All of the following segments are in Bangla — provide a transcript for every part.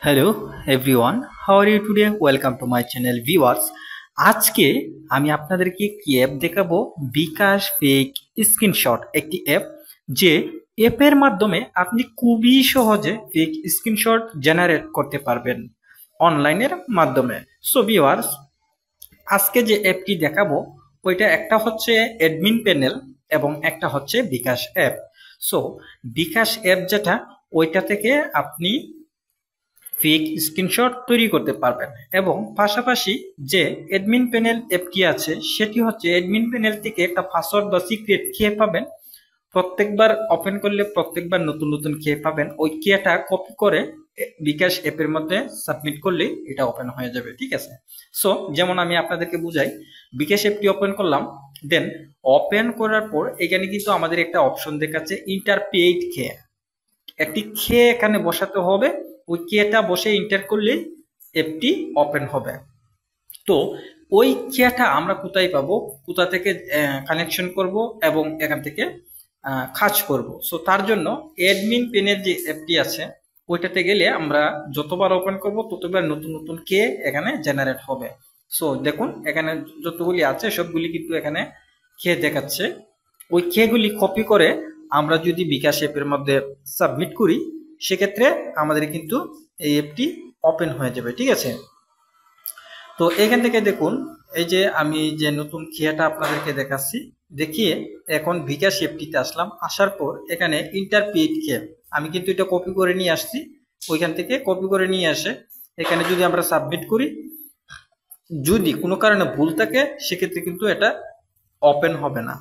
Hello everyone, how are you today? Welcome to my channel viewers. আজকে আমি আপনাদেরকে একটি অ্যাপ দেখাবো, বিকাশ ফেক স্ক্রিনশট। একটি অ্যাপ, যে অ্যাপের মাধ্যমে আপনি খুবই সহজে ফেক স্ক্রিনশট জেনারেট করতে পারবেন অনলাইনের মাধ্যমে। সো ভিউয়ার্স, আজকে যে অ্যাপটি দেখাবো ওইটা একটা হচ্ছে অ্যাডমিন প্যানেল এবং একটা হচ্ছে বিকাশ অ্যাপ। সো বিকাশ অ্যাপ যেটা, ওইটা থেকে আপনি ফেক স্ক্রিনশট তৈরি করতে পারবেন এবং পাশাপাশি যে অ্যাডমিন প্যানেল অ্যাপটি আছে সেটি হচ্ছে অ্যাডমিন প্যানেল থেকে একটা পাসওয়ার্ড বা সিক্রেট খেয়ে পাবেন। প্রত্যেকবার ওপেন করলে প্রত্যেকবার নতুন নতুন খেয়ে পাবেন। ওই খেয়েটা কপি করে বিকাশ অ্যাপের মধ্যে সাবমিট করলেই এটা ওপেন হয়ে যাবে। ঠিক আছে? সো যেমন আমি আপনাদেরকে বুঝাই, বিকাশ অ্যাপটি ওপেন করলাম, দেন ওপেন করার পর এখানে কিন্তু আমাদের একটা অপশন দেখাচ্ছে ইন্টার পেইড খেয়ে। একটি খেয়ে এখানে বসাতে হবে, ওই খেয়েটা বসে ইন্টার করলে অ্যাপটি ওপেন হবে। তো ওই খেয়াটা আমরা কোথায় পাবো, কোথা থেকে কানেকশন করব এবং এখান থেকে কাজ করব। সো তার জন্য অ্যাডমিন পেনের যে অ্যাপটি আছে ওইটাতে গেলে আমরা যতবার ওপেন করব ততবার নতুন নতুন কে এখানে জেনারেট হবে। সো দেখুন, এখানে যতগুলি আছে সবগুলি কিন্তু এখানে খেয়ে দেখাচ্ছে। ওই খেয়েগুলি কপি করে আমরা যদি বিকাশ অ্যাপের মধ্যে সাবমিট করি, সেক্ষেত্রে আমাদের কিন্তু এই অ্যাপটি ওপেন হয়ে যাবে। ঠিক আছে? তো এখান থেকে দেখুন, এই যে আমি যে নতুন খেয়াটা আপনাদেরকে দেখাচ্ছি, দেখিয়ে এখন বিকাশ অ্যাপটিতে আসলাম। আসার পর এখানে ইন্টারপ্রিট খেয়ে আমি কিন্তু এটা কপি করে নিয়ে আসছি। ওইখান থেকে কপি করে নিয়ে আসে এখানে যদি আমরা সাবমিট করি, যদি কোনো কারণে ভুল থাকে সেক্ষেত্রে কিন্তু এটা ওপেন হবে না।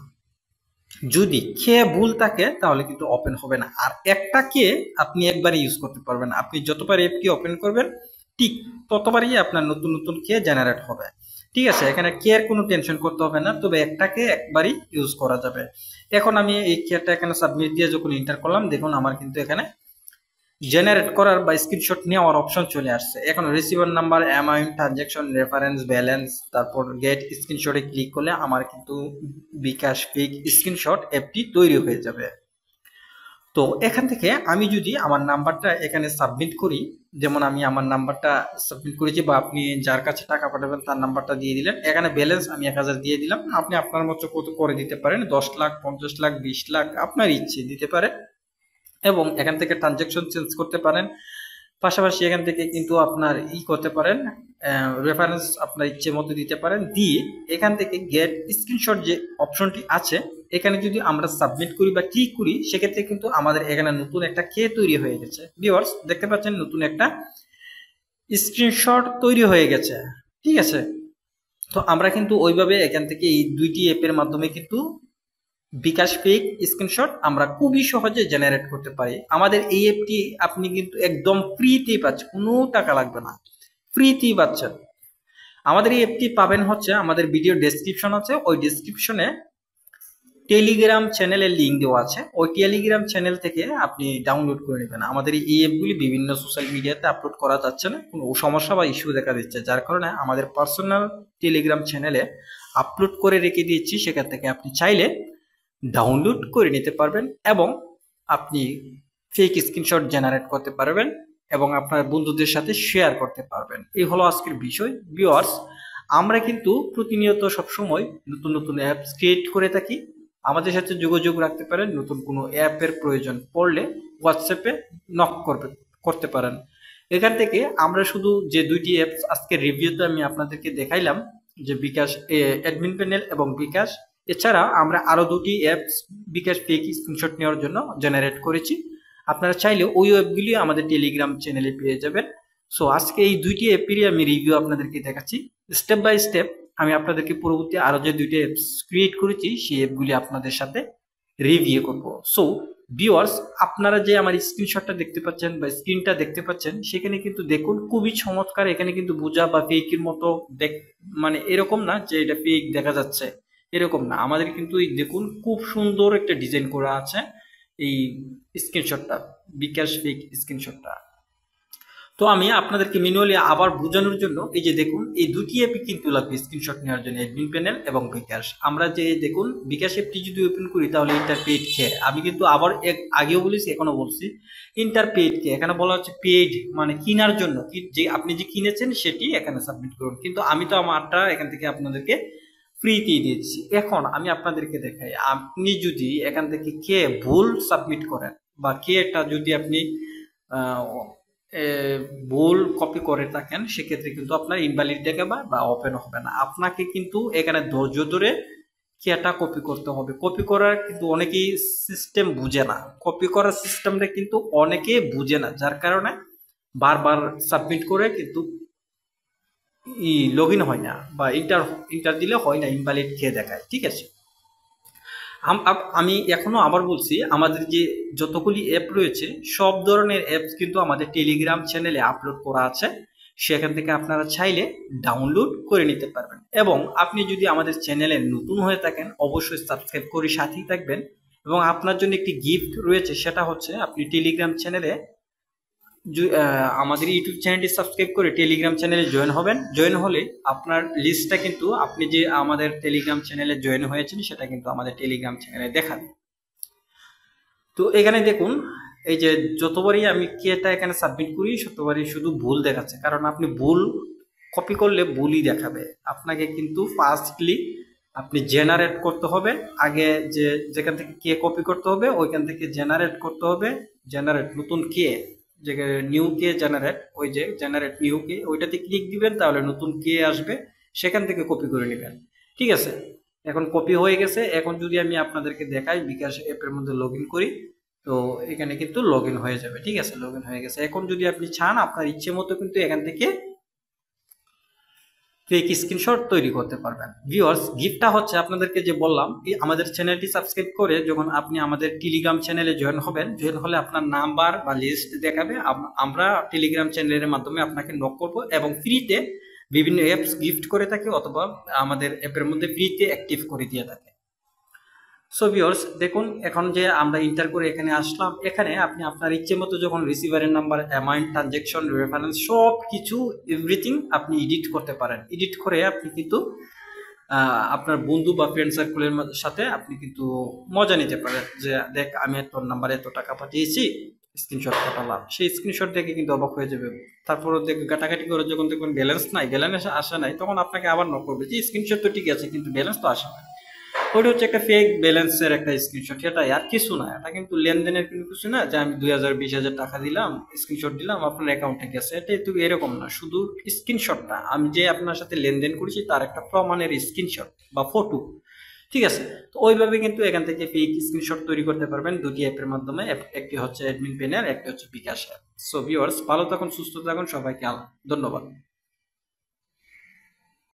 যদি খেয়ে ভুল থাকে তাহলে কিন্তু ওপেন হবে না। আর একটা কে আপনি একবারে ইউজ করতে পারবেন। আপনি যতবার অ্যাপটি ওপেন করবেন ঠিক ততবারই আপনার নতুন নতুন কে জেনারেট হবে। ঠিক আছে? এখানে কে এর কোনো টেনশন করতে হবে না, তবে একটাকে একবারই ইউজ করা যাবে। এখন আমি এই কেটা এখানে সাবমিট দিয়ে যখন এন্টার করলাম, দেখুন আমার কিন্তু এখানে জেনারেট করার বা স্ক্রিনশট নেওয়ার অপশন চলে আসছে। এখন receiver number, amount, transaction reference, balance, তারপর গেট স্ক্রিনশটে ক্লিক করলে আমার কিন্তু বিকাশ ফেক স্ক্রিনশট অ্যাপটি তৈরি হয়ে যাবে। তো এখান থেকে আমি যদি আমার নাম্বারটা এখানে সাবমিট করি, যেমন আমি আমার নাম্বারটা সাবমিট করেছি, বা আপনি যার কাছে টাকা পাঠাবেন তার নাম্বারটা দিয়ে দিলেন। এখানে ব্যালেন্স আমি 1000 দিয়ে দিলাম। আপনি আপনার মতো কত করে দিতে পারেন, 10 লাখ, 50 লাখ, 20 লাখ, আপনার ইচ্ছে দিতে পারেন। এবং এখান থেকে ট্রানজাকশন চেঞ্জ করতে পারেন। পাশাপাশি এখান থেকে কিন্তু আপনার করতে পারেন, রেফারেন্স আপনার ইচ্ছে মতো দিতে পারেন। দিয়ে এখান থেকে গেট স্ক্রিনশট যে অপশনটি আছে, এখানে যদি আমরা সাবমিট করি বা ক্লিক করি, সেক্ষেত্রে কিন্তু আমাদের এখানে নতুন একটা কে তৈরি হয়ে গেছে। ভিউয়ার্স, দেখতে পাচ্ছেন নতুন একটা স্ক্রিনশট তৈরি হয়ে গেছে। ঠিক আছে? তো আমরা কিন্তু ওইভাবে এখান থেকে এই দুইটি অ্যাপের মাধ্যমে কিন্তু বিকাশ ফেক স্ক্রিনশট আমরা খুবই সহজে জেনারেট করতে পারি। আমাদের এই অ্যাপটি আপনি কিন্তু একদম ফ্রিতেই পাচ্ছেন, কোনো টাকা লাগবে না, ফ্রিতেই পাচ্ছেন। আমাদের এই অ্যাপটি পাবেন হচ্ছে আমাদের ভিডিও ডেসক্রিপশন আছে, ওই ডেসক্রিপশনে টেলিগ্রাম চ্যানেলের লিঙ্ক দেওয়া আছে। ওই টেলিগ্রাম চ্যানেল থেকে আপনি ডাউনলোড করে নেবেন। আমাদের এই অ্যাপগুলি বিভিন্ন সোশ্যাল মিডিয়াতে আপলোড করা যাচ্ছে না, কোনো সমস্যা বা ইস্যু দেখা দিচ্ছে, যার কারণে আমাদের পার্সোনাল টেলিগ্রাম চ্যানেলে আপলোড করে রেখে দিয়েছি। সেখান থেকে আপনি চাইলে ডাউনলোড করে নিতে পারবেন এবং আপনি ফেক স্ক্রিনশট জেনারেট করতে পারবেন এবং আপনার বন্ধুদের সাথে শেয়ার করতে পারবেন। এই হলো আজকের বিষয়। ভিউয়ার্স, আমরা কিন্তু প্রতিনিয়ত সবসময় নতুন নতুন অ্যাপস ক্রিয়েট করে থাকি। আমাদের সাথে যোগাযোগ রাখতে পারেন। নতুন কোনো অ্যাপের প্রয়োজন পড়লে হোয়াটসঅ্যাপে নক করতে পারেন। এখান থেকে আমরা শুধু যে দুইটি অ্যাপস আজকে রিভিউতে আমি আপনাদেরকে দেখাইলাম, যে বিকাশ অ্যাডমিন প্যানেল এবং বিকাশ, এছাড়া আমরা আরো দুটি অ্যাপস বিকাশ ফেক স্ক্রিনশট নেওয়ার জন্য জেনারেট করেছি। আপনারা চাইলে ওই অ্যাপগুলি আমাদের টেলিগ্রাম চ্যানেলে পেয়ে যাবেন। সো আজকে এই দুইটি অ্যাপেরই আমি রিভিউ আপনাদেরকে দেখাচ্ছি। স্টেপ বাই স্টেপ আমি আপনাদেরকে পরবর্তী আরো যে দুইটি অ্যাপস ক্রিয়েট করেছি সেই অ্যাপগুলি আপনাদের সাথে রিভিউ করব। সো ভিউয়ার্স, আপনারা যে আমার স্ক্রিনশটটা দেখতে পাচ্ছেন বা স্ক্রিনটা দেখতে পাচ্ছেন, সেখানে কিন্তু দেখুন খুবই চমৎকার। এখানে কিন্তু বোঝা বা ফেকের মতো মানে এরকম না যে এটা ফেক দেখা যাচ্ছে, এরকম না। আমাদের কিন্তু এই দেখুন খুব সুন্দর একটা ডিজাইন করা আছে এই স্ক্রিনশটটা, বিকাশ ফেক স্ক্রিনশটটা। তো আমি আপনাদেরকে ম্যানুয়ালি আবার বোঝানোর জন্য এই যে দেখুন এই দুটি অ্যাপই কিন্তু লাগবে স্ক্রিনশট নেওয়ার জন্য, অ্যাডমিন প্যানেল এবং বিকাশ। আমরা যে দেখুন বিকাশ অ্যাপটি যদি ওপেন করি তাহলে ইন্টার পেইড কে, আমি কিন্তু আবার আগেও বলেছি এখনো বলছি ইন্টার পেইড কে, এখানে বলা হচ্ছে পেইড মানে কেনার জন্য, যে আপনি যে কিনেছেন সেটি এখানে সাবমিট করুন, কিন্তু আমি তো আমারটা এখান থেকে আপনাদেরকে ফ্রিতেই দিয়েছি। এখন আমি আপনাদেরকে দেখাই, আপনি যদি এখান থেকে কে ভুল সাবমিট করেন বা কে এটা যদি আপনি ভুল কপি করে থাকেন সেক্ষেত্রে কিন্তু আপনার ইনভ্যালিড দেখাবে বা ওপেন হবে না। আপনাকে কিন্তু এখানে ধৈর্য ধরে কেটা কপি করতে হবে। কপি করার কিন্তু অনেকেই সিস্টেম বুঝে না, কপি করার সিস্টেমটা কিন্তু অনেকেই বুঝে না, যার কারণে বারবার সাবমিট করে কিন্তু লগ ইন হয় না বা ইন্টার দিলে হয় না, ইনভ্যালিড খেয়ে দেখায়। ঠিক আছে, আমি এখনো আবার বলছি আমাদের যে যতগুলি অ্যাপ রয়েছে সব ধরনের অ্যাপস কিন্তু আমাদের টেলিগ্রাম চ্যানেলে আপলোড করা আছে, সেখান থেকে আপনারা চাইলে ডাউনলোড করে নিতে পারবেন। এবং আপনি যদি আমাদের চ্যানেলে নতুন হয়ে থাকেন অবশ্যই সাবস্ক্রাইব করে সাথেই থাকবেন। এবং আপনার জন্য একটি গিফট রয়েছে, সেটা হচ্ছে আপনি টেলিগ্রাম চ্যানেলে আমাদের ইউটিউব চ্যানেলটি সাবস্ক্রাইব করে টেলিগ্রাম চ্যানেলে জয়েন হবেন। জয়েন হলে আপনার লিস্টটা কিন্তু আপনি যে আমাদের টেলিগ্রাম চ্যানেলে জয়েন হয়েছেন সেটা কিন্তু আমাদের টেলিগ্রাম চ্যানেলে দেখাবে। তো এখানে দেখুন এই যে যতবারই আমি কেটা এখানে সাবমিট করি ততবারই শুধু ভুল দেখাচ্ছে, কারণ আপনি ভুল কপি করলে ভুলই দেখাবে। আপনাকে কিন্তু ফার্স্টলি আপনি জেনারেট করতে হবে, আগে যেখান থেকে কে কপি করতে হবে ওইখান থেকে জেনারেট করতে হবে, জেনারেট নতুন কে, যে নিউ কে জেনারেট, ওই যে জেনারেট নিউ কে ওইটাতে ক্লিক দিবেন তাহলে নতুন কে আসবে, সেখান থেকে কপি করে নেবেন। ঠিক আছে, এখন কপি হয়ে গেছে। এখন যদি আমি আপনাদেরকে দেখাই বিকাশ অ্যাপের মধ্যে লগ ইন করি তো এখানে কিন্তু লগ ইন হয়ে যাবে। ঠিক আছে, লগ ইন হয়ে গেছে। এখন যদি আপনি চান আপনার ইচ্ছে মতো কিন্তু এখান থেকে ফেক স্ক্রিনশট তৈরি করতে পারবেন। ভিউয়ার্স, গিফটটা হচ্ছে আপনাদেরকে যে বললাম, আমাদের চ্যানেলটি সাবস্ক্রাইব করে যখন আপনি আমাদের টেলিগ্রাম চ্যানেলে জয়েন হবেন, জয়েন হলে আপনার নাম্বার বা লিস্ট দেখাবে, আমরা টেলিগ্রাম চ্যানেলের মাধ্যমে আপনাকে নক করব এবং ফ্রিতে বিভিন্ন অ্যাপস গিফট করে থাকি অথবা আমাদের অ্যাপের মধ্যে ফ্রিতে অ্যাক্টিভ করে দিয়ে থাকে। সো ভিউয়ার্স দেখুন, এখন যে আমরা ইন্টার করে এখানে আসলাম, এখানে আপনি আপনার ইচ্ছে মতো যখন রিসিভারের নাম্বার, অ্যামাউন্ট, ট্রানজ্যাকশন, রেফারেন্স সব কিছু এভরিথিং আপনি এডিট করতে পারেন। এডিট করে আপনি কিন্তু আপনার বন্ধু বা ফ্রেন্ড সার্কেলের সাথে আপনি কিন্তু মজা নিতে পারেন যে দেখ আমি তোর নাম্বারে এত টাকা পাঠিয়েছি, স্ক্রিনশট পাঠালাম। সেই স্ক্রিনশট দেখে কিন্তু অবাক হয়ে যাবে। তারপর দেখবে কাটাকাটি করে যখন দেখবেন ব্যালেন্স নাই, ব্যালেন্স আসে নাই, তখন আপনাকে আবার নক করবে যে স্ক্রিনশট তো ঠিক আছে কিন্তু ব্যালেন্স তো আসে না। ওটা হচ্ছে একটা ফেক ব্যালেন্সের একটা স্ক্রিনশট, এটা আর কিছু না, এটা কিন্তু লেনদেনের কিন্তু কিছু না যে আমি 2000-20,000 টাকা দিলাম স্ক্রিনশট দিলাম আপনার অ্যাকাউন্টে গেছে, এটাই তো এরকম না। শুধু স্ক্রিনশটটা আমি যে আপনার সাথে লেনদেন করেছি তার একটা প্রমাণের স্ক্রিনশট বা ফটো। ঠিক আছে, তো ওইভাবে কিন্তু এখান থেকে ফেক স্ক্রিনশট তৈরি করতে পারবেন দুটি অ্যাপের মাধ্যমে, একটি হচ্ছে অ্যাডমিন প্যানেল, একটি হচ্ছে বিকাশ অ্যাপ। সো ভিউয়ার্স, ভালো থাকুন, সুস্থ থাকুন, সবাইকে ধন্যবাদ।